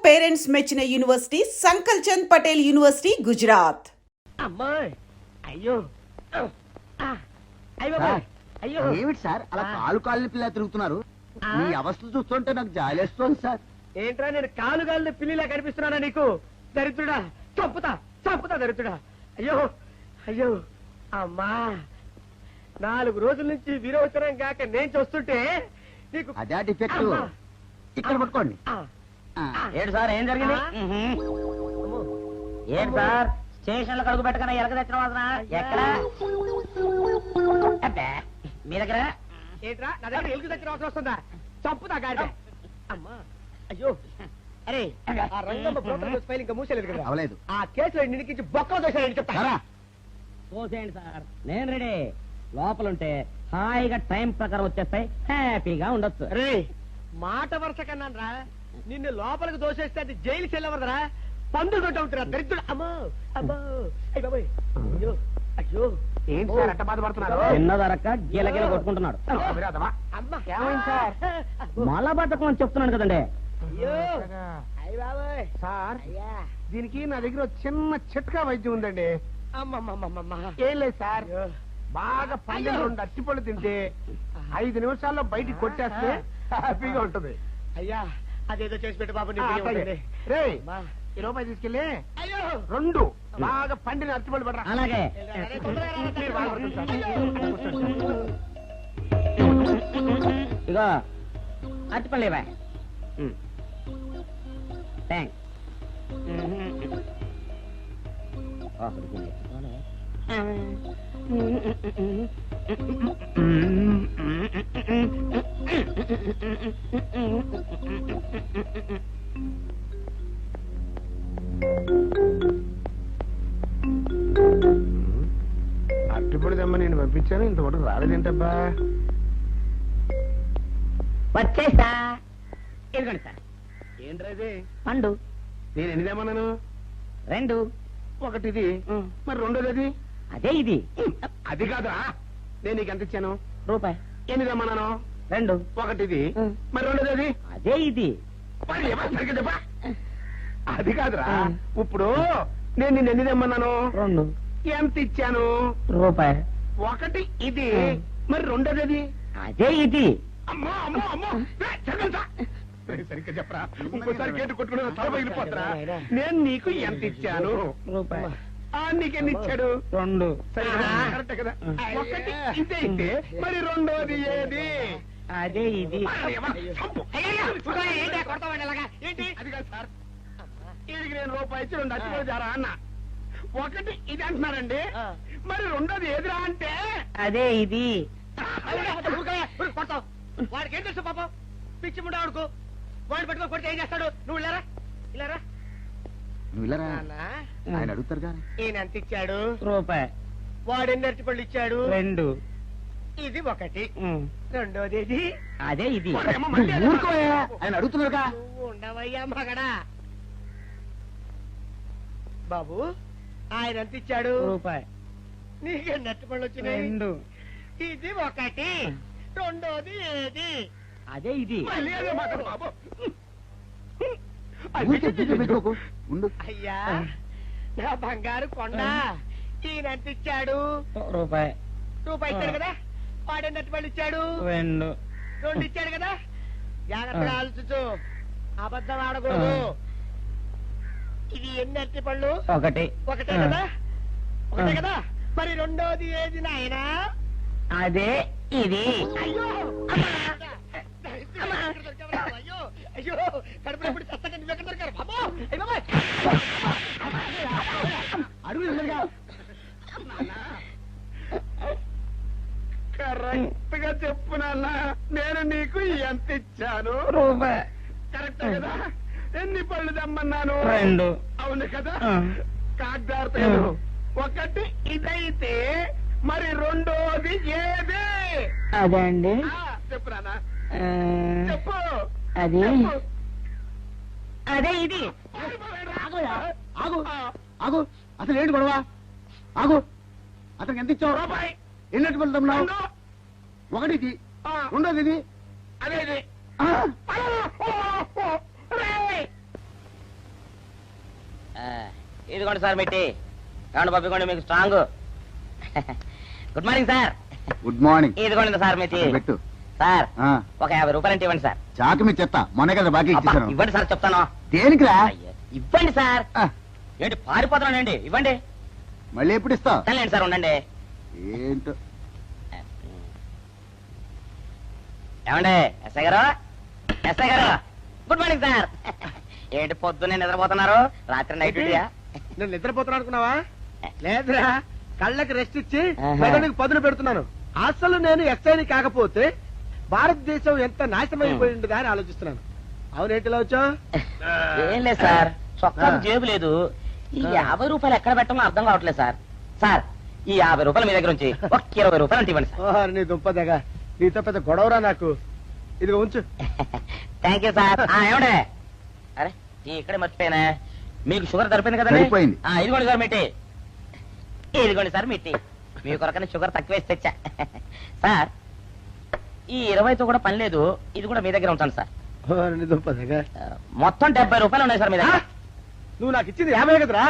Parents మెచ్చిన university సంకల్ Chand Patel university Gujarat. అమ్మాయి అయ్యో అయ్యో ఏమిటి సార్ అలా కాలు పిల్ల తిరుగుతున్నారు? మీ అవస్థలు చూస్తుంటే నాకు జాలేస్తోంది సార్. ఏంట్రా నేను కాలు పిల్లిలా కనిపిస్తున్నానా నీకు? దరిద్రుడా, చంపుతా చంపుతా దరిద్రుడా. అయ్యో అయ్యో అమ్మా, 4 రోజుల నుంచి విరోచనం కాక నేను చూస్తుంటే నీకు అదే డిఫెక్ట్. ఇక్కడ పట్టుకోండి. ఏంటి సార్ ఏం జరిగింది? ఏంటి సార్ స్టేషన్ లో కడుగు పెట్టకన్నా ఎలక తెచ్చిన వాసన ఎక్కడ? మీ దగ్గర ఏంట్రా నా దగ్గర ఎలుగు తెచ్చిన అవసరం వస్తుందా? చంపుతా గాడిద. అమ్మా అయ్యో, అరే ఆ రంగమ్మ బ్రోకర్ ఫైల్ ఇంకా మూసేలేదు కదా? అవలేదు. ఆ కేసులో నిడికించి బొక్కలు దోశాలని చెప్తా. చూసేయండి సార్, నేను రెడీ. లోపలుంటే హాయిగా టైం ప్రకారం వచ్చేస్తాయి, హ్యాపీగా ఉండొచ్చు. రే మాట వరుస కన్నాను రా, నిన్ను లోపలికి దోసేస్తే అది జైలు చెల్లవరదరా, పందులు కొట్ట ఉంటారా దరిద్రుడు. అమ్మో అమ్మో అయ్య బాబోయ్, అయ్యో అయ్యో ఏంటి సార్ అట్ట బాధపడుతున్నారు? చిన్నదరక్క గిలగిల కొట్టుకుంటున్నాడు. మలబద్ధకం అని చెప్తున్నాను కదండి. అయ్యో అయ్య బాబోయ్ సార్ అయ్యా, దీనికి నా దగ్గర చిన్న చిట్కా వైద్యం ఉందండి. అమ్మమ్మమ్మమ్మ ఏం లేదు సార్, బాగా పండిన 2 అరటిపళ్ళు తింటే 5 నిమిషాల్లో బయటికి కొట్టేస్తే హ్యాపీగా ఉంటుంది. అయ్యా అదేదో చేసి పెట్టు బాబు, నీ బియ్యం ఉంటుంది. రే అమ్మా. ఈ రూపాయి తీసుకెళ్ళి అయ్యో 2 బాగా పండిన అరటిపళ్ళు పడరా. అలాగే అరే, తొందరగా రా, మీరు బాగా పడుతుంది సార్. ఇగో అరటిపళ్ళు ఇవ్వ. థ్యాంక్స్. అరటిపళ్ళు తెమ్మ నేను పంపించాను, ఇంతవరకు రాలేదేంటబ్బా? వచ్చేసా. ఇదిగోండి సార్ ఏంట్రైతే పండు. నేను ఎన్ని తెమ్మన్నాను? 2. ఒకటిది, మరి రెండోది అది? అదే ఇది. అది కాదా, నేను నీకు ఎంత ఇచ్చాను? రూపాయి. ఎన్ని తెమ్మన్నాను? 2. ఒకటిది, మరి రెండోది అది? అదే ఇది. మరి ఏమన్నా సరిగ్గా చెప్పా? అది కాదురా, ఇప్పుడు నేను నిన్ను ఎన్ని తెమ్మన్నాను? 2. ఎంత ఇచ్చాను? రూపాయి. ఒకటి ఇది, మరి రెండోది అది? అదే ఇది. అమ్మో అమ్మో అమ్మో, సరిగ్గా చెప్పరా, ఇంకోసారి గేటు కొట్టుకుని తల పగిలిపోతారా? నేను నీకు ఎంత ఇచ్చాను? రూపాయి. నీకెన్ని ఇచ్చాడు? 2. సరే కరెక్ట్ కదా. ఒకటి ఇదే అయితే మరి రెండోది ఏది? అదే ఇది. చంపు. ఏంటి అది కాదు సార్, వీడికి నేను రూపాయి ఇచ్చి 2 అచ్చిపోయి జారా అన్న. ఒకటి ఇది అంటున్నారండి, మరి రెండోది ఏదిరా అంటే? అదే ఇది. కొడతావు. వాడికి ఏం తెలుసు పాపం, పిచ్చి ముండా వాడుకో. వాడిని పట్టుకొని కొడితే ఏం చేస్తాడు? నువ్వు ఇలారా ఇలారా. నువ్వు ఇలా నాన్న, ఆయన అడుగుతారు కానీ. ఈయన ఎంత ఇచ్చాడు? రూపాయి. వాడు ఎన్ని అరటిపళ్ళు ఇచ్చాడు? 2. ఇది ఒకటి, రెండోది ఇది. అదే ఇది. ఆయన అడుగుతున్నారుగా. నువ్వు ఉండవయ్యా మగడా. బాబు ఆయన ఎంత ఇచ్చాడు? రూపాయి. నీకు ఎన్ని అరటిపళ్ళు వచ్చినాయి? 2. ఇది ఒకటి, రెండోది ఏది? అదే ఇది. మళ్ళీ అదే మాట బాబు. అయ్యా నా బంగారు కొండ, ఈయన ఎంత ఇచ్చాడు? రూపాయి. రూపాయి ఇచ్చాడు కదా. వాడు ఎన్ని అరటిపళ్ళు ఇచ్చాడు? 2. 2 ఇచ్చాడు కదా. జాగ్రత్తగా ఆలోచించు, అబద్ధం ఆడకూడదు. ఇది ఎన్ని అరటిపళ్ళు? ఒకటి. ఒకటే కదా. ఒకటే కదా, మరి రెండోది ఏది నాయనా? అదే ఇది. అయ్యో అయ్యో అయ్యో, కడుపులో ఎప్పుడు చస్తగా నువ్వు ఎక్కడ దొరికారు బాబు? అయ్య బాబాయ్, కరెక్ట్ గా చెప్పు నాన్న, నేను నీకు ఎంత ఇచ్చాను? రూపాయి. కరెక్ట్ కదా. ఎన్ని పళ్ళు తెమ్మన్నాను? 2. అవును కదా. కాగ్దారు ఒకటి ఇదైతే మరి రెండోది ఏది? అదే అండి. చెప్పు నాన్న, ఆ, చెప్పు. అది చెప్పు. అదే ఇది. ఆగు ఆగు, అసలు ఏంటి గొడవ? ఆగు, అతనికి ఎంత ఇచ్చావు? రూపాయి. ఎన్నట్టు వెళ్తున్నావు? ఒకటి ఇది, రెండోది ఇది, అదే ఇది. ఇదిగోండి సార్ మెట్టి ఏమండి పంపించండి మీకు strong. Good morning sir. Good morning. ఇదిగోండి సార్ మెట్టి. పెట్టు. సార్ ఆ, ఒక 50 రూపాయలు అంటే ఇవ్వండి సార్. చాకు మీ చెత్త మొన్న కదా బాకీ అబ్బా, ఇచ్చేసాను. ఇవ్వండి సార్ చెప్తాను. దేనికిరా? అయ్యో, ఇవ్వండి సార్. ఆ, ఏంటి పారిపోతున్నానండి, ఇవ్వండి. మళ్ళీ ఎప్పుడు ఇస్తావు? తనలేండి సార్, ఉండండి. ఏంటో. ఏమండి ఎస్ఐ గారు, ఎస్ఐ గారు, గుడ్ మార్నింగ్ సార్. ఏంటి పొద్దున్నే నిద్రపోతున్నారు? రాత్రి నైట్ డ్యూటీయా? నేను నిద్రపోతున్నా అనుకున్నావా? లేదురా, కళ్ళకి రెస్ట్ ఇచ్చి ఆహా. మెదడుకి పదును పెడుతున్నాను. అసలు నేను ఎస్ఐని కాకపోతే భారతదేశం ఎంత నాశనం అయిపోయి ఉండదా అని ఆలోచిస్తున్నాను. అవునేంటిలా వచ్చావు? ఏం లేదు సార్, చొక్కాకు ఆ. జేబు లేదు. ఈ 50 రూపాయలు ఎక్కడ పెట్టాలో అర్థం కావట్లేదు సార్. సార్ ఈ 50 రూపాయలు మీ దగ్గర ఉంచి ఒక 20 రూపాయలు అంటే ఇవ్వండి సార్. ఓహో, నీ దుంపదగా, నీతో పెద్ద గొడవరా నాకు. ఇదిగో ఉంచు. Thank you sir. ఏమండే, అరే ఇక్కడే మర్చిపోయానే, మీకు షుగర్ సరిపోయింది కదండి? సరిపోయింది. ఇదిగోండి సార్ మిట్టి. ఇదిగోండి సార్ మిట్టి, మీ కొరకనే షుగర్ తక్కువ వేసి తెచ్చా. సార్ ఈ 20తో కూడా పని లేదు, ఇది కూడా మీ దగ్గర ఉంటాను సార్. ఓహో, నీ దుంపదగా. మొత్తం 70 రూపాయలు ఉన్నాయి సార్ మీ దగ్గర. నువ్వు నాకు ఇచ్చింది 50 కదరా?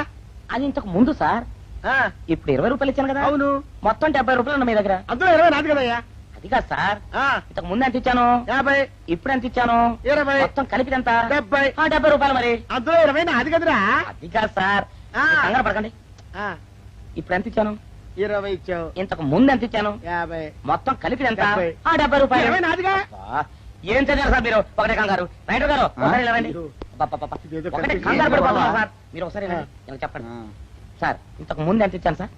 అది ఇంతకు ముందు సార్, ఆ, ఇప్పుడు 20 రూపాయలు ఇచ్చాను కదా. అవును. మొత్తం 70 రూపాయలు ఉన్నాయి మీ దగ్గర. అందులో 20 నాది కదయ్యా. అది కాదు సార్, ఆ, ఇంతకు ముందు ఎంత ఇచ్చాను, 50, ఇప్పుడు ఎంత ఇచ్చాను, 20, మొత్తం కలిపి ఎంత? 70. 70 రూపాయలు మరి. అందులో 20 నాది కదరా? అది కాదు సార్, ఆ. మీరు కంగారు పడకండి. ఆ, ఇప్పుడు ఎంత ఇచ్చాను, 20 ఇచ్చావు. ఇంతకు ముందు ఎంత ఇచ్చాను, 50. మొత్తం కలిపి ఎంత? 70. 70 రూపాయలు. 20 నాదిగా. అబ్బా, ఏం చదివారు సార్ మీరు? ఒకటే కంగారు. రైటర్ గారు ఒకసారి ఇలా రండి. అబ్బబ్బబ్బబ్బ. ఇదేదో ఒకటే కనిపించింది. కంగారు పడిపోతున్నారు బాబా. సార్. మీరు ఒకసారి ఇలా రండి. ఇలా చెప్పండి ఆ, సార్. ఇంతకు ముందు ఎంత ఇచ్చాను సార్?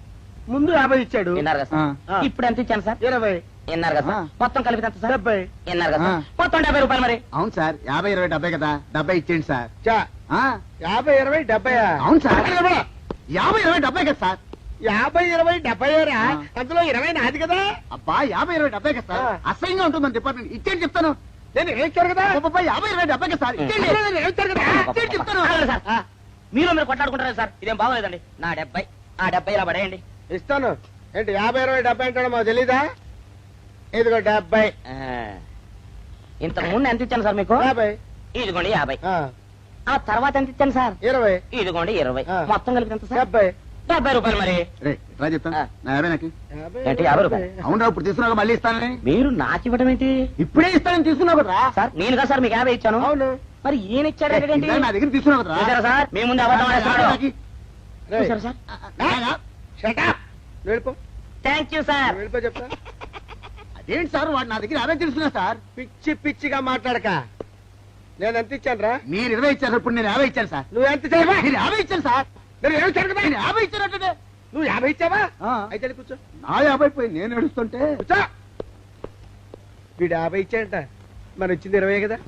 ముందు 50 ఇచ్చాడు. విన్నారు కదా సార్. ఆ. ఇప్పుడు ఎంత ఇచ్చాను సార్? 20, విన్నారు కదా సార్. ఆ. మొత్తం కలిపి ఎంత సార్? 70. విన్నారు కదా సార్. ఆ. మొత్తం 70 రూపాయలు మరి. అవును సార్, 50, 20, 70 కదా. 70 ఇచ్చేయండి సార్. చా, ఆ, 50, 20, 70. అవును సార్. 50, 20, 70 కదా సార్. 50, 20, 70 రా. ఆ. అందులో 20 నాది కదా. అబ్బా 50, 20, 70 కదా సార్. ఆ. అసహ్యంగా ఉంటుందని డిపార్ట్మెంట్ ఇచ్చేయండి చెప్తాను. నేను వేయించారు కదా. అబ్బబ్బా, 50, 20, 70 కదా సార్. ఇచ్చేయండి. అందులో నేను వేయించారు కదా. ఇచ్చేయండి చెప్తాను. ఆగండి సార్. ఆ, మీరు కొట్లాడుకుంటారా సార్? ఇదేం బాగోలేదండి. నా 70, ఆ 70 ఇలా పడేయండి. ఇస్తాను. ఏంటి 50, 20, 70 అంటాడు మాకు తెలీదా? ఇదిగో 70. ఆ. ఇంతకు ముందు ఎంత ఇచ్చాను సార్ మీకు? 50. ఇదిగోండి 50. ఆ, ఆ తర్వాత ఎంత ఇచ్చాను సార్? 20. ఇదిగోండి 20. ఆ. మొత్తం కలిపి ఎంత సార్? 70. 70 రూపాయలు మరి. రే ట్రై చెప్తాను. ఆ. నా 50 నాకు. 50, ఏంటి, 50 రూపాయలు? అవును, ఇప్పుడు తీసుకున్నాక మళ్ళీ ఇస్తానని. మీరు నాకు ఇవ్వడం ఏంటి ఇప్పుడే ఇస్తానని తీసుకున్నావు కదా. సార్? నేను కదా సార్ మీకు 50 ఇచ్చాను. అవును. మరి ఈయన ఇచ్చాడు ఏంటి? ఇందాక నా దగ్గర తీసుకున్నావు కదా. చూసారా సార్, మీ ముందు అబద్ధం ఆడేస్తున్నాడు. రేయ్, చూసారా సార్? shut up. నువ్వు వెళ్ళిపో. Thank you sir. నువ్వు వెళ్ళిపో చెప్తా. అదేంటి సార్, వాడు నా దగ్గర 50 తీసుకున్నా సార్. పిచ్చి పిచ్చిగా మాట్లాడక. నేను ఎంత ఇచ్చాను రా? మీరు 20 ఇచ్చారు, ఇప్పుడు నేను 50 ఇచ్చాను సార్. నువ్వు ఎంత ఇచ్చావా? నేను 50 ఇచ్చాను సార్. నేను 20 ఇచ్చాను కదా. నేను 50 ఇచ్చానంటే నువ్వు 50 ఇచ్చావా? ఆ. అయితే వెళ్ళి కూర్చో. నా 50 పోయి నేను ఏడుస్తుంటే. కూర్చో. వీడు 50 ఇచ్చాడంట, మనం ఇచ్చింది 20 కదా.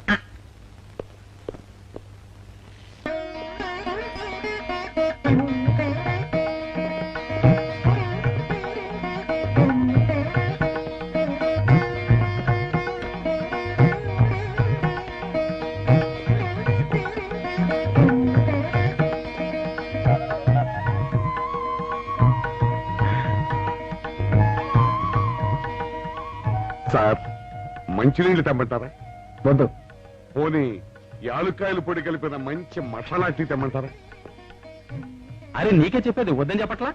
సార్ మంచినీళ్ళు తెమ్మంటారా? వద్దు. పోనీ యాలుక్కాయలు పొడి కలిపిన మంచి మసాలా టీ తెమ్మంటారా? అరే నీకే చెప్పేది వద్దని చెప్పట్లా?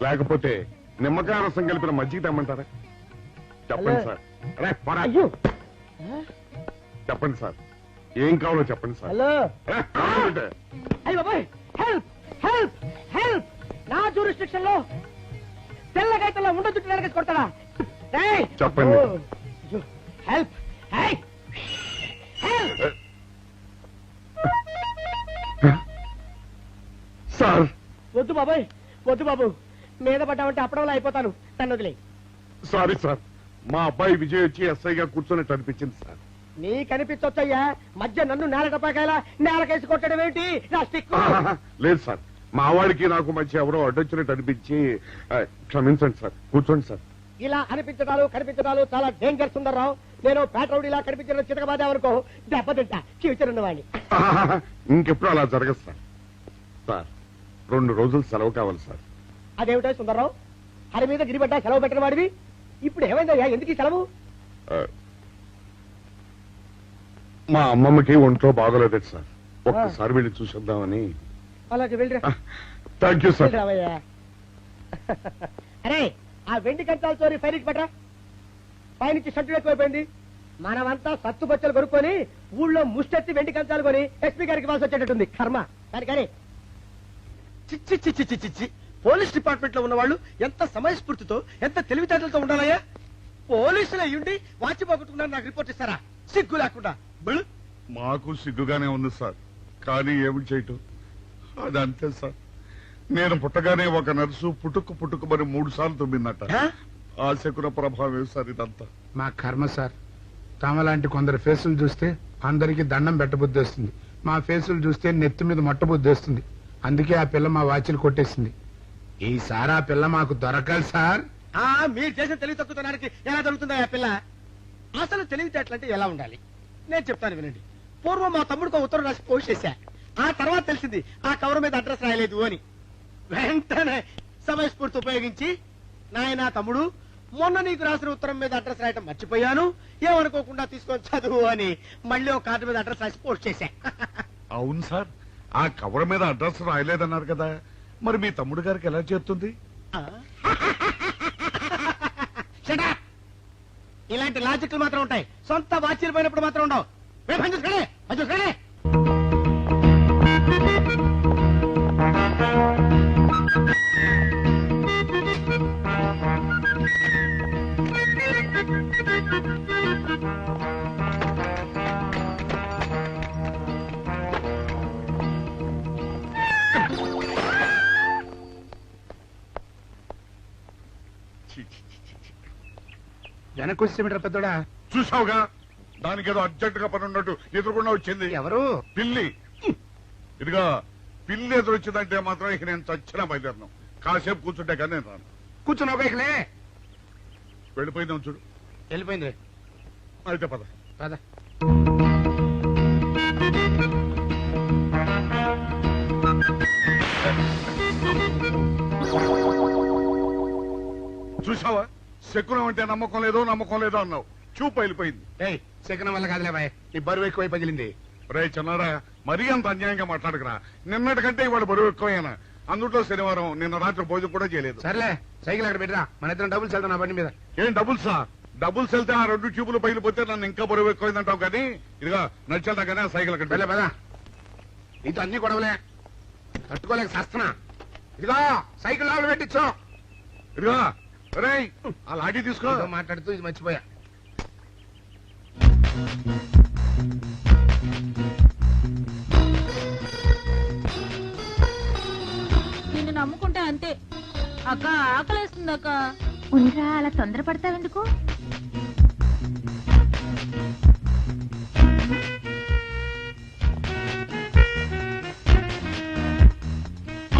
లేకపోతే నిమ్మకాయ రసం కలిపిన మజ్జిగ తెమ్మంటారా? చెప్పండి హలో. సార్. రే, పోరా. అయ్యో. చెప్పండి సార్, ఏం కావాలో చెప్పండి సార్. హలో. రే, కావాలంటే. అయ్య బాబాయ్, హెల్ప్ హెల్ప్ హెల్ప్. నా జ్యూరిస్డిక్షన్ లో తెల్లగైతల్లో ఉండ చుట్టూ నరకేసి కొడతాడా? రేయ్. చెప్పండి. ఓ, అయ్యో, హెల్ప్. హే, హెల్ప్. సార్ వద్దు బాబాయ్, వద్దు బాబు. మీద పడ్డామంటే అప్పడంలో అయిపోతాను. తను వదిలే. సారీ సార్, మా అబ్బాయి విజయ్ వచ్చి ఎస్ఐగా కూర్చొని అనిపించింది సార్. నీ కనిపించొచ్చయ్యా, మధ్య నన్ను నేలకపాకాయలా నేలకేసి కొట్టడం ఏంటి? నా స్టిక్. లేదు సార్, మా వాడికి నాకు మధ్య ఎవరో అడ్డొచ్చినట్టు అనిపించి క్షమించండి సార్. కూర్చోండి సార్. ఇలా అనిపించడాలు కనిపించడాలు చాలా డేంజర్ సుందర్రావు. నేను పేట్రౌడీలా కనిపించడం చితకబాదామనుకో, దెబ్బతింటా ఫ్యూచర్ ఉన్నవాడిని. ఇంకెప్పుడు అలా జరగదు సార్. సార్ 2 రోజులు సెలవు కావాలి సార్. అదేమిటో సుందర్రావు, హరి మీద గిరిబడ్డా సెలవు పెట్టిన వాడివి. ఇప్పుడు ఏమైందయ్యా, ఎందుకు ఈ సెలవు? ఆ, మా అమ్మమ్మకి ఒంట్లో బాగోలేదు సార్. ఒక్కసారి వెళ్ళి చూసేద్దామని. అలాగే వెళ్ళిరా థ్యాంక్ యూ సార్. రావయ్యా. అరే ఆ వెండి కంచాల చోరీ ఫైరికి పట్రా. పైనుంచి షట్టు ఎక్కువైపోయింది. మనమంతా సత్తు బొచ్చలు కొనుక్కొని ఊళ్ళో ముష్టెత్తి వెండి కంచాలు కొని ఎస్పీ గారికి ఇవ్వాల్సి వచ్చేటట్టుంది కర్మ. కానీ చిచ్చి చిచ్చి చిచ్చి చిచ్చి పోలీస్ డిపార్ట్మెంట్ లో ఉన్న వాళ్ళు ఎంత సమయస్ఫూర్తితో ఎంత తెలివితేటలతో ఉండాలయ్యా. పోలీసులు అయ్యుండి వాచి పోగొట్టుకున్నారు నాకు రిపోర్ట్ ఇస్తారా? సిగ్గు లేకుండా బళ్ళు. మాకు సిగ్గుగానే ఉంది సార్, కానీ ఏమి చేయటం అదంతే సార్. నేను పుట్టగానే ఒక నర్సు పుట్టుకు మరి 3 సార్లు తుమ్మిందట. ఆ శకున ప్రభావం సార్ ఇదంతా. మా కర్మ సార్. తమలాంటి కొందరు ఫేసులు చూస్తే అందరికి దండం పెట్టబుద్ధి వస్తుంది. మా ఫేసులు చూస్తే నెత్తి మీద మొట్టబుద్ధి వస్తుంది. అందుకే ఆ పిల్ల మా వాచిలు కొట్టేసింది. ఈసారి ఆ పిల్ల మాకు దొరకాలి సార్. మీరు చేసిన తెలివి తక్కువతనానికి ఎలా దొరుకుతుందా ఆ పిల్ల? అసలు తెలివితేటలంటే ఎలా ఉండాలి నేను చెప్తాను వినండి. పూర్వం మా తమ్ముడికి ఒక ఉత్తరం రాసి పోస్ట్ చేశా. ఆ తర్వాత తెలిసింది ఆ కవర్ మీద అడ్రస్ రాయలేదు అని. వెంటనే సమయస్ఫూర్తి ఉపయోగించి నాయనా తమ్ముడు, మొన్న నీకు రాసిన ఉత్తరం మీద అడ్రస్ రాయటం మర్చిపోయాను, ఏమనుకోకుండా తీసుకొని చదువు అని మళ్ళీ ఒక కార్డు మీద అడ్రస్ రాసి పోస్ట్ చేశా. అవును సార్, ఆ కవర్ మీద అడ్రస్ రాయలేదన్నారు కదా, మరి మీ తమ్ముడు గారికి ఎలా చేస్తుంది? Shut up! ఇలాంటి లాజిక్లు మాత్రం ఉంటాయి, సొంత వాచీలు పోయినప్పుడు మాత్రం ఉండవు. పని చూసుకోండి, పని చూసుకోండి. వెనక్కి వచ్చేమిట్రా పెద్దోడా? చూసావుగా, దానికేదో అర్జెంట్ గా పని ఉన్నట్టు ఎదురుకుండా వచ్చింది. ఎవరు? పిల్లి. ఇదిగా పిల్లి ఎదురు వచ్చిందంటే మాత్రం ఇక నేను చచ్చిన బయలుదేరను. కాసేపు కూర్చుంటే కానీ నేను రాను. కూర్చున్నావు బైక్లే. వెళ్ళిపోయిందాం చూడు. వెళ్ళిపోయింది. అయితే పద. పద. చూసావా, శకునం అంటే నమ్మకం లేదో అన్నావు. చూపు వెళ్ళిపోయింది. ఏయ్, సెకండ్ వల్ల కాదులే బాయ్, నీ బరువు ఎక్కువై పగిలింది. రే చిన్నారా, మరీ అంత అన్యాయంగా మాట్లాడకురా. నిన్నటికంటే ఇవాళ బరువు ఎక్కువైనా. అందులో శనివారం నిన్న రాత్రి భోజనం కూడా చేయలేదు. సర్లే, సైకిల్ అక్కడ పెట్టరా, మన ఇద్దరం డబ్బులు వెళ్తాం నా బండి మీద. ఏం డబుల్సా? డబుల్స్ వెళ్తే ఆ 2 ట్యూబులు పగిలిపోతే నన్ను ఇంకా బరువు ఎక్కువైందంటావు. కానీ ఇదిగా నడిచేదా కానీ సైకిల్ అక్కడ వెళ్ళే పదా. నీతో అన్ని గొడవలే, తట్టుకోలేక సస్తనా. ఇదిగో సైకిల్ లోపల పెట్టించు. ఇదిగా రే, ఆ లాఠీ తీసుకో. ఏదో మాట్లాడుతూ ఇది మర్చిపోయా. నిన్ను నమ్ముకుంటే అంతే. అక్క ఆకలేస్తుంది అక్క. ఉండరా, అలా తొందరపడతావెందుకు?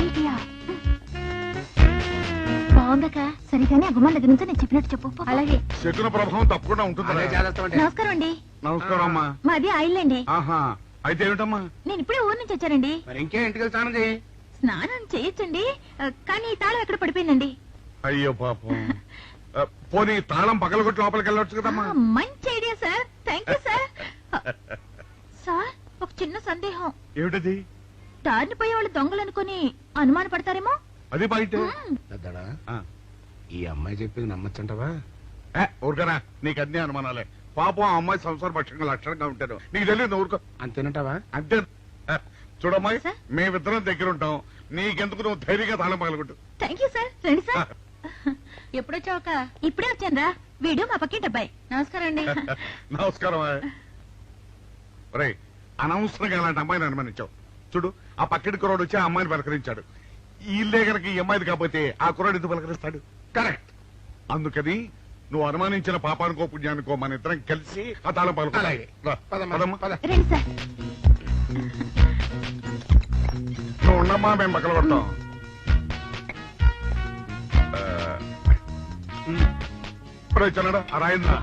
ఐడియా బాగుందక్క. సరిగానే ఆ గుమ్మం దగ్గర నుంచి నేను చెప్పినట్టు చెప్పు. అలాగే. శకున ప్రభావం తప్పకుండా ఉంటుంది. అదే చేస్తామంటే. నమస్కారం అండి. నమస్కారం అమ్మా. మాది ఐల్యాండ్. ఆహా, అయితే ఏమిటమ్మా? నేను ఇప్పుడే ఊరు నుంచి వచ్చానండి. మరి ఇంకే ఇంటికి వెళ్తానది. స్నానం చేయొచ్చండి, కానీ ఈ తాళం ఎక్కడ పడిపోయిందండి. అయ్యో పాపం. పోనీ తాళం పగలగొట్టి లోపలికి వెళ్ళొచ్చు కదమ్మా. మంచి idea sir, thank you sir. Sir, ఒక చిన్న సందేహం. ఏమిటది? దారిని పోయే వాళ్ళు దొంగలు అనుకుని అనుమాన పడతారేమో. అది బయట. పెద్దడా, ఈ అమ్మాయి చెప్పింది నమ్మచ్చంటవా? ఊరుకరా, నీకు అన్ని అనుమానాలే. పాపం ఆ అమ్మాయి సంసార పక్షంగా లక్షణంగా ఉంటారు. నీకు తెలియదు, ఊరుకో. అంతేనంటావా? అంతే. చూడమ్మాయి, సార్? మేమిద్దరం దగ్గర ఉంటాం. నీకెందుకు, నువ్వు ధైర్యంగా తాళం పగలగొట్టు. Thank you sir. రండి సార్. ఎప్పుడొచ్చావక్క? ఇప్పుడే వచ్చాను రా. వీడు మా పక్కింటి అబ్బాయి. నమస్కారం అండి. నమస్కారం. రే, అనవసరంగా అలాంటి అమ్మాయిని అనుమానించావు. చూడు, ఆ పక్కటి కుర్రాడు వచ్చి ఆ అమ్మాయిని పలకరించాడు. ఈ ఇల్లే కనుక ఈ అమ్మాయిది కాకపోతే ఆ కుర్రాడు ఎందుకు పలకరిస్తాడు? కరెక్ట్. అందుకని నువ్వు అనుమానించిన పాపానికో పుణ్యానికో మన ఇద్దరం కలిసి ఆ తాళం పలుకు. అలాగే. పదమ్మా, పద. రండి సార్. నువ్వు ఉండమ్మా, మేము పక్కన పడతాం. చల్లడా ఆ రాయిందా?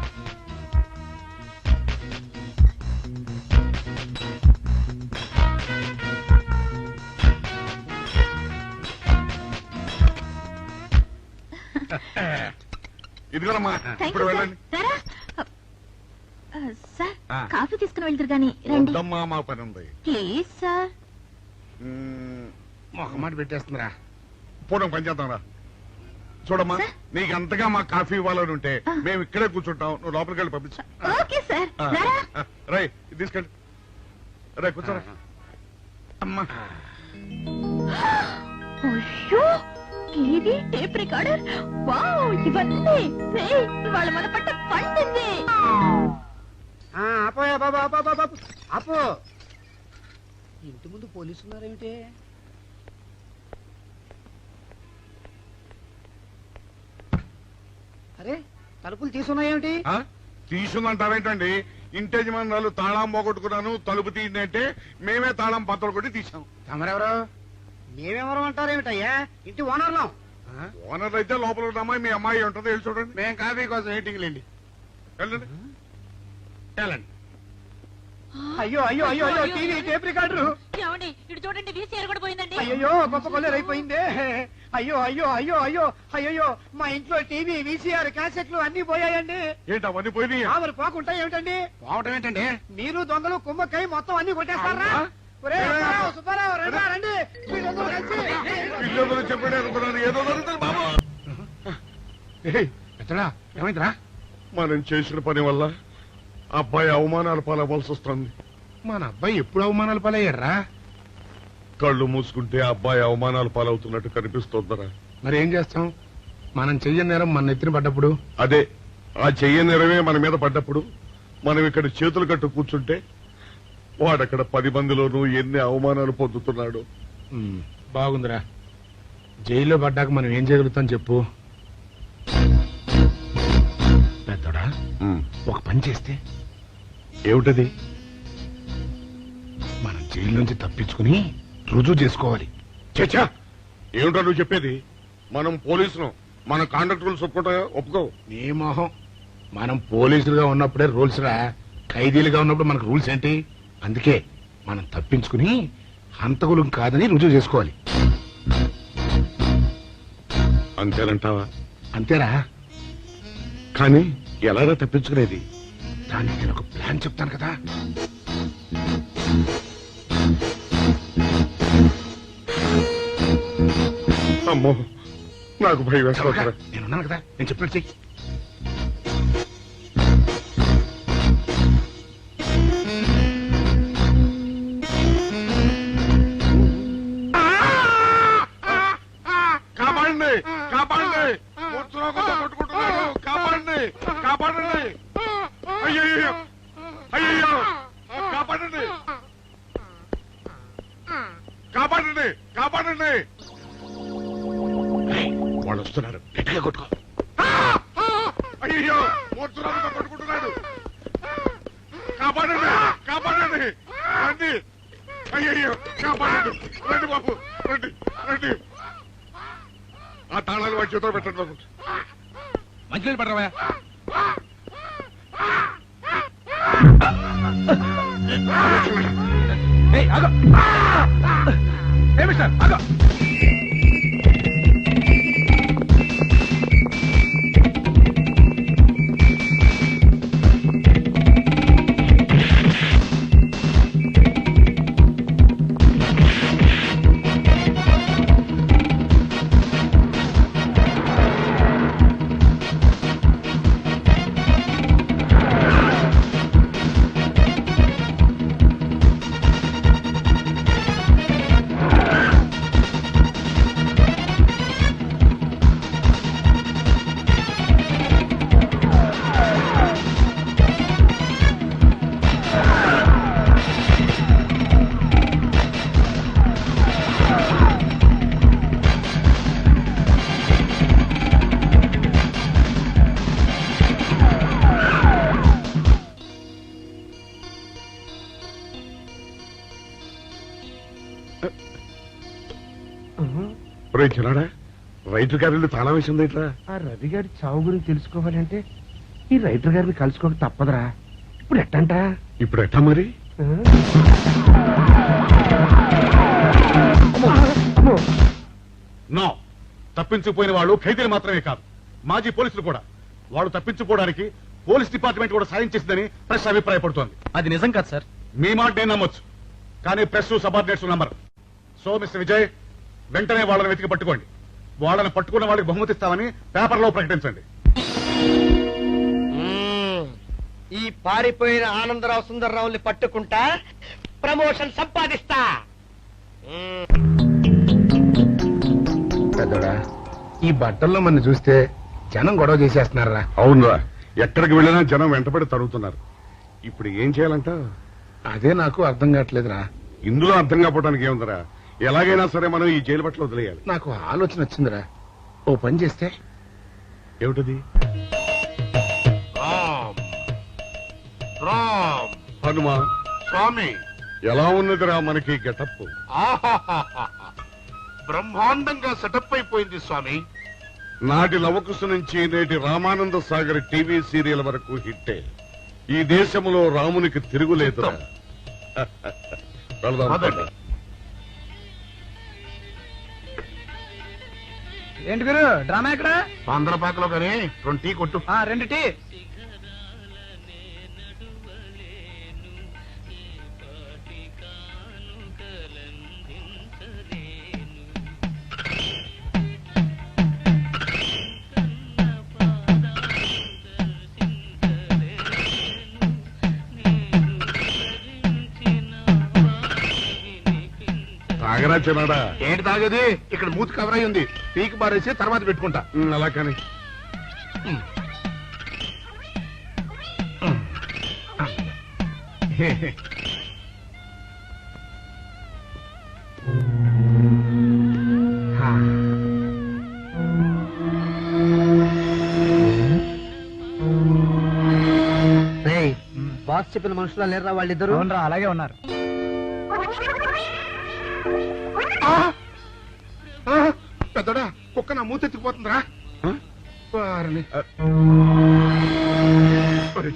ఇదిగోనమ్మా, థ్యాంక్ ఇప్పుడు యూ సార్. వెళ్ళండి. రారా. సార్, ఆ. కాఫీ తీసుకుని వెళ్తారు గాని రండి. వద్దమ్మా, మా పని ఉంది. Please sir. మొహమాట పెట్టేస్తుందిరా. పూడం పని చేద్దాం రా. చూడమ్మా, నీకు అంతగా మా కాఫీ ఇవ్వాలని ఉంటే మేము ఇక్కడే కూర్చుంటాం, నువ్వు లోపలికి వెళ్ళి పంపించు. ఓకే సార్ రై తీసుకెళ్ళి రే కూర్చోరా. అమ్మా అయ్యో టీవీ టేప్ రికార్డర్ వావ్ ఇవన్నీ రేయ్, ఇవాళ మన పట్ట పండింది. అపోయా బాబా బాబా అపో ఇంటి ముందు పోలీసు ఉన్నారేమిటి? అరే తలుపులు తీసున్నాయేమిటి? తీసుందంటావేంటండి? ఇంటి యజమానురాలు తాళం పోగొట్టుకున్నాను తలుపు తీయండి అంటే మేమే తాళం పత్తలు కొట్టి తీసాం. తమరెవరు? మేమెవరం అంటారేమిటయ్యా? ఇంటి ఓనర్లం. ఓనర్ అయితే లోపల ఉన్న అమ్మాయి మీ అమ్మాయి ఉంటుందో వెళ్ళి చూడండి. మేము కాఫీ కోసం వెయిటింగ్ లేండి. వెళ్ళండి వెళ్ళండి. అయ్యో అయ్యో అయ్యో అయ్యో టీవీ టేప్ రికార్డరు. ఏమండి ఇటు చూడండి వీసీఆర్ కూడా పోయిందండి. అయ్యో గొప్ప కొల్లేరైపోయిందే. అయ్యో అయ్యో అయ్యో అయ్యో అయ్యో మా ఇంట్లో టీవీ వీసీఆర్ క్యాసెట్లు అన్ని పోయాయండి. ఏంటి అవన్నీ పోయినాయి? మరి పోకుంటా ఏమిటండి? పోవటం ఏంటండి? మీరు దొంగలు కుమ్మక్కై మొత్తం అన్ని కొట్టేస్తారా? ఒరేయ్, సుబ్బారావు, సుబ్బారావు, రండి, రండి. మీరందరూ కలిసి. ఇల్లు చెప్పండి అనుకున్నాను, ఏదో జరుగుతుంది బాబు. ఎత్తడా ఏమైందిరా? మనం చేసిన పని వల్ల అబ్బాయి అవమానాలు పాలవలసి వస్తుంది. మన అబ్బాయి ఎప్పుడు అవమానాలు పాలయ్యారా? కళ్ళు మూసుకుంటే అబ్బాయి అవమానాలు పాలవుతున్నట్టు కనిపిస్తోందరా. మరి ఏం చేస్తాం? మనం చెయ్యని నేరం మన నెత్తిన పడ్డప్పుడు, అదే ఆ చెయ్య నెరవే మన మీద పడ్డప్పుడు మనం ఇక్కడ చేతులు కట్టు కూర్చుంటే వాడక్కడ 10 మందిలోనూ ఎన్ని అవమానాలు పొందుతున్నాడు. బాగుందిరా. జైల్లో పడ్డాక మనం ఏం చేయగలుగుతాం చెప్పు? పెద్దోడా ఒక పని చేస్తే ఏమిటది? మనం జైలు నుంచి తప్పించుకుని రుజువు చేసుకోవాలి. చచ్చా, ఏమిటో నువ్వు చెప్పేది? మనం పోలీసులు, మన కాంట్రాక్ట్ ఒప్పుకో. నీ మొహం. మనం పోలీసులుగా ఉన్నప్పుడే రూల్స్ రా, ఖైదీలుగా ఉన్నప్పుడు మనకు రూల్స్ ఏంటి? అందుకే మనం తప్పించుకుని హంతకులు కాదని రుజువు చేసుకోవాలి. అంతేనంటావా? అంతేరా. కానీ ఎలాగా తప్పించుకునేది? దానికి నేను ఒక ప్లాన్ చెప్తాను కదా. అమ్మో, నాకు భయం వేస్తాను. నేనున్నాను కదా, నేను చెప్పినట్టు చెయ్యి. కాపాడండి, కాపాడండి, మూర్ఛలోకంతో కొట్టుకుంటున్నాడు. కాపాడండి, కాపాడండి. అయ్యయ్యో, అయ్యయ్యో, కాపాడండి, కాపాడండి, కాపాడండి. వాళ్ళు వస్తున్నారు, గట్టిగా కొట్టుకో. అయ్యో, మూర్ఛలోకంతో కొట్టుకుంటున్నాడు. కాపాడండి, కాపాడండి, రండి. అయ్యయ్యో, కాపాడండి, రండి బాబు, రండి, రండి. ఆ తాళాలు వాడి చేతిలో పెట్టండి బాబు. మంచినీళ్ళు పడరావా? మిస్టర్ ఆగో. చిన్నాడా, రైతు గారి తాళం వేసింది ఇట్లా. ఆ రవి గారి చావు గురించి తెలుసుకోవాలంటే ఈ రైటర్ గారిని కలుసుకోక తప్పదురా. ఇప్పుడు ఎట్టంట? ఇప్పుడు ఎట్టా మరి? నో, తప్పించుకుపోయిన వాళ్ళు ఖైదీలు మాత్రమే కాదు, మాజీ పోలీసులు కూడా. వాళ్ళు తప్పించుకోవడానికి పోలీస్ డిపార్ట్మెంట్ కూడా సాయం చేసిందని ప్రెస్ అభిప్రాయపడుతోంది. అది నిజం కాదు సార్. మీ మాట నేను నమ్మొచ్చు, కానీ ప్రెస్ సబార్డినేట్స్ నమ్మరు. సో మిస్టర్ విజయ్, వెంటనే వాళ్ళని వెతికి పట్టుకోండి. వాళ్ళని పట్టుకున్న వాళ్ళకి బహుమతి ఇస్తామని పేపర్లో ప్రకటించండి. ఈ పారిపోయిన ఆనందరావు సుందర్రావుని పట్టుకుంటా ప్రమోషన్ సంపాదిస్తా. పెద్దోడా, ఈ బట్టల్లో మన చూస్తే జనం గొడవ చేసేస్తున్నారా? అవునరా, ఎక్కడికి వెళ్ళినా జనం వెంటబడి తరుగుతున్నారు. ఇప్పుడు ఏం చేయాలంట? అదే నాకు అర్థం కావట్లేదురా. ఇందులో అర్థం కాకపోవడానికి ఏముందిరా? ఎలాగైనా సరే మనం ఈ జైలు బట్టలు వదిలేయాలి. నాకు ఆలోచన వచ్చిందిరా. ఓ పని చేస్తే. ఏమిటది? రామ్ హనుమా స్వామి, ఎలా ఉన్నదిరా మనకి గెటప్? బ్రహ్మాండంగా సెటప్ అయిపోయింది స్వామి. నాటి లవకుశ నుంచి నేటి రామానంద సాగర్ టీవీ సీరియల్ వరకు హిట్టే. ఈ దేశంలో రామునికి తిరుగులేదురా. వెళదాం. ఏంటి గురు డ్రామా ఎక్కడ? పాందలపాకలో కానీ 2 టీ కొట్టు. 2 టీ. తాగరా చిన్నాడా? ఏంటి తాగేది? ఇక్కడ మూతి కవర్ అయి ఉంది. పీకి బారేసి తర్వాత పెట్టుకుంటా. అలా కానీ బాస్ చెప్పిన మనుషులా లేరా వాళ్ళిద్దరు? అలాగే ఉన్నారు. పెద్దోడా, కుక్క నా మూతెత్తిపోతుందిరా.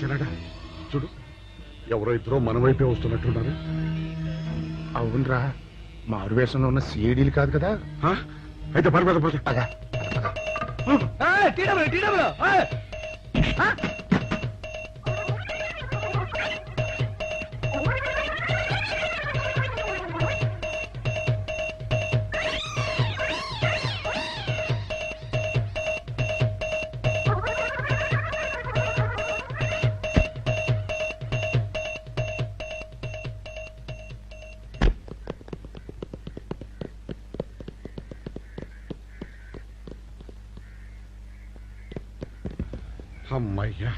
చిన్నాడా చూడు, ఎవరో ఇద్దరు మన వైపే వస్తున్నట్టున్నారు. అవునరా, మారు వేషంలో ఉన్న సీడీలు కాదు కదా. అయితే పర్వాలేదు పద. అమ్మయ్యా,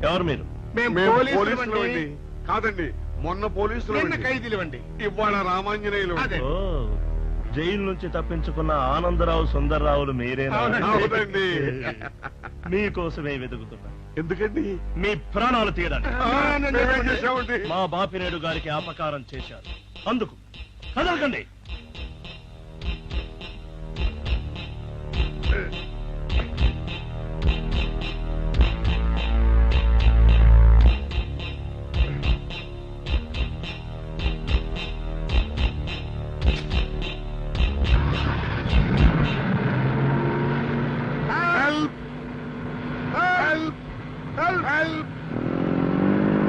ఎవరు మీరు? మేము పోలీసులు అండి. కాదండి, మొన్న పోలీసులు ఖైదీలు అండి. ఇవాళ రామాంజనేయులు. ఓ, జైలు నుంచి తప్పించుకున్న ఆనందరావు సుందర్రావులు మీరేనా? అవునండి. మీకోసమే వెతుకుతున్నా. ఎందుకండి? మీ ప్రాణాలు తీయడానికి. మేమేం చేశామండి? మా బాపినేడు గారికి అపకారం చేశారు, అందుకు కదలకండి.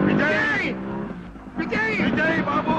విజయ్! విజయ్! విజయ్ బాబు!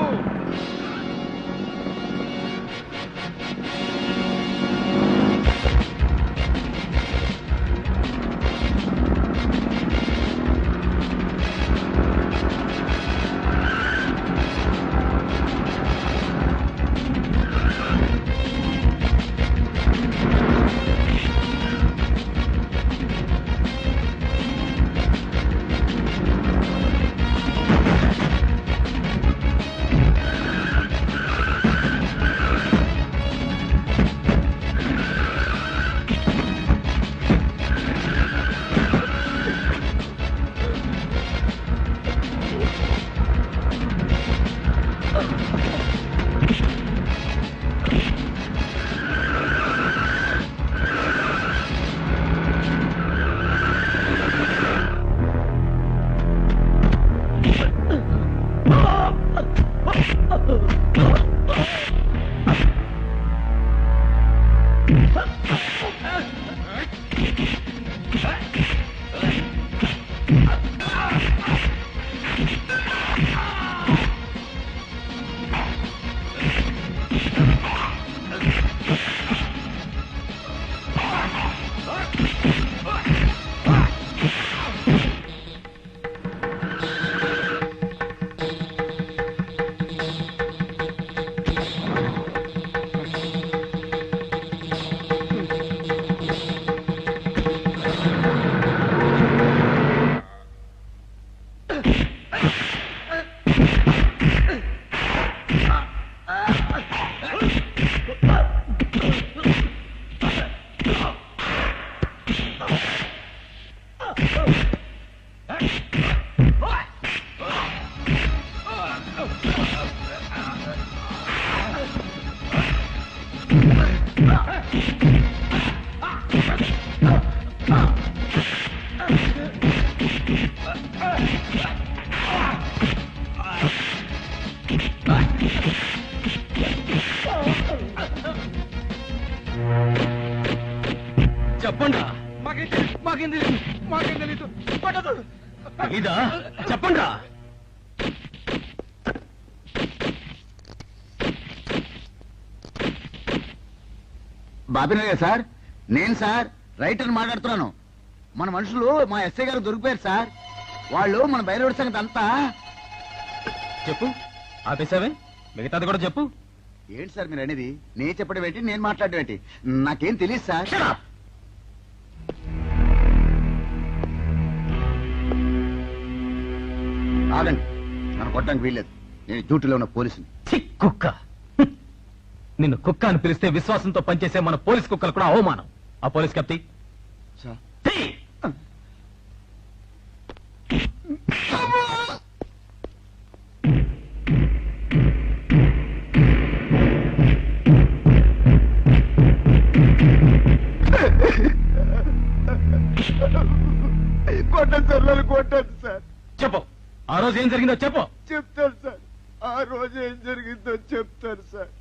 చెప్పండి మాకేం తెలీదు ఇదా చెప్పండి బాబినయ్య సార్, నేను సార్ రైటర్ మాట్లాడుతున్నాను. మన మనుషులు మా ఎస్ఐ గారు దొరికిపోయారు సార్. వాళ్ళు మన బయలుదేరి సంగతి అంతా చెప్పు. ఆపేసావే, మిగతాది కూడా చెప్పు. ఏంటి సార్ మీరు అనేది? నేను చెప్పడం ఏంటి, నేను మాట్లాడడం ఏంటి? నాకేం తెలియదు సార్. ఆగండి, నన్ను కొట్టడానికి వీల్లేదు. నేను డ్యూటీలో ఉన్న పోలీసుని. కుక్క నిన్ను కుక్క అని పిలిస్తే విశ్వాసంతో పనిచేసే మన పోలీస్ కుక్కలు కూడా అవమానం. ఆ పోలీస్ కప్తి సార్ కొట్టండి సార్, నన్ను కొట్టండి సార్. చెప్పు, ఆ రోజు ఏం జరిగిందో చెప్పు. చెప్తాను సార్, ఆ రోజు ఏం జరిగిందో చెప్తాను సార్.